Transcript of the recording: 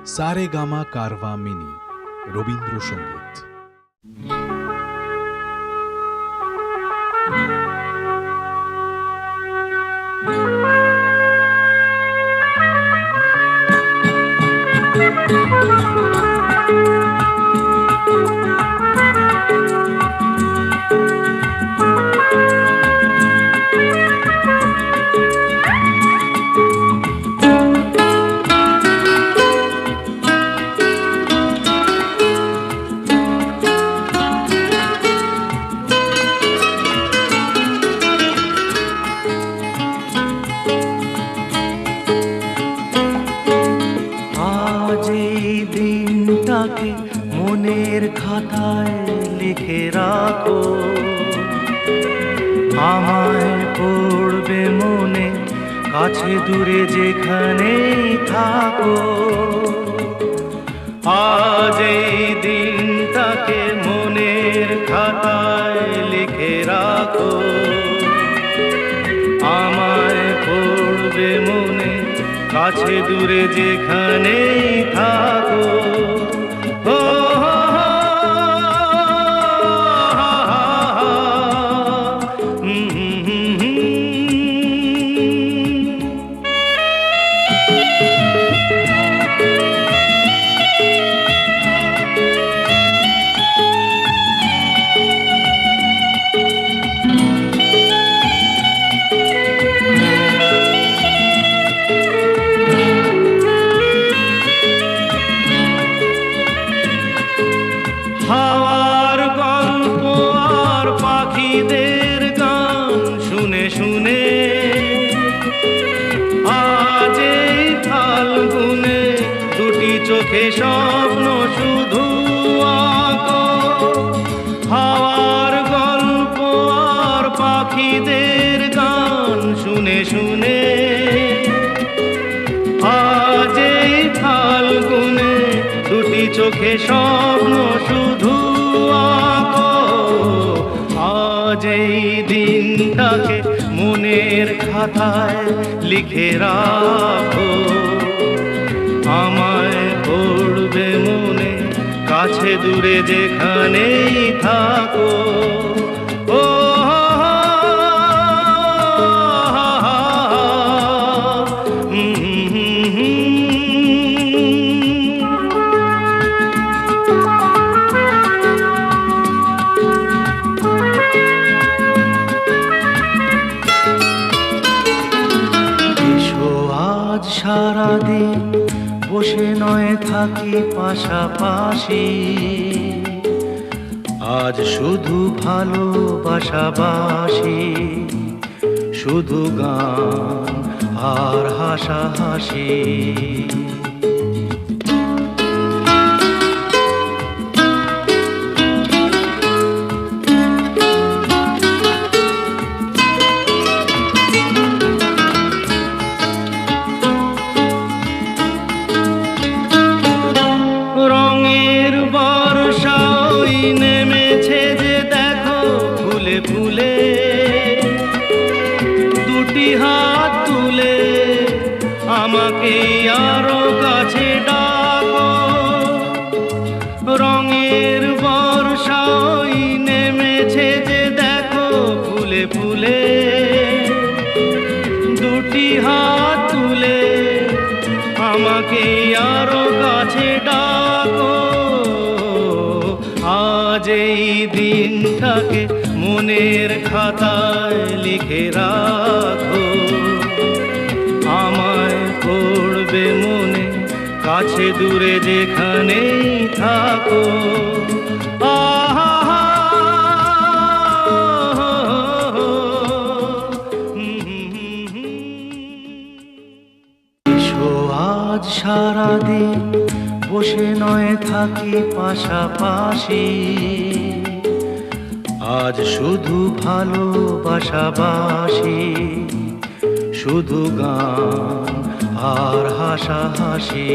Saregama Carvaan mini Rabindrasangeet. দিনটাকে মনের খাতায় লিখে রাখো, আমায় পড়বে মনে, কাছে দূরে যেখানেই থাকো। আজ এই দিনটাকে মনের খাতায় লিখে রাখো, আমায় পড়বে মনে, কাছে দূরে যেখানেই থাকো। হাওয়ার গল্প আর পাখিদের গান শুনে শুনে আজ এই ফাল্গুনে দুটি চোখে স্বপ্ন শুধু আঁকো। হাওয়ার গল্প আর পাখিদের গান শুনে শুনে আজ এই ফাল্গুনে দুটি চোখে স্বপ্ন শুধু আঁকো। আজ এই দিনটাকে মনের খাতায় লিখে রাখো, আমায় পড়বে মনে, কাছে দূরে যেখানেই থাকো। ও সারাদিন বসে নয় থাকি পাশাপাশি, আজ শুধু ভালোবাসাবাসি, শুধু গান আর হাসাহাসি। রঙের বর্ষা ওই নেমেছে যে দেখো ফুলে ফুলে, দুটি হাত তুলে আমাকে আরো কাছে ডাকো। রঙের বর্ষা ওই নেমেছে যে দেখো ফুলে ফুলে, দুটি হাত তুলে আমাকে আরো কাছে ডাকো। আজ এই দিনটাকে মনের খাতায় লিখে রাখো, আমায় পড়বে মনে, কাছে দূরে যেখানেই থাকো। আজ সারাদিন বসে নয় থাকি পাশাপাশি, আজ শুধু ভালোবাসাবাসি, শুধু গান আর হাসাহাসি।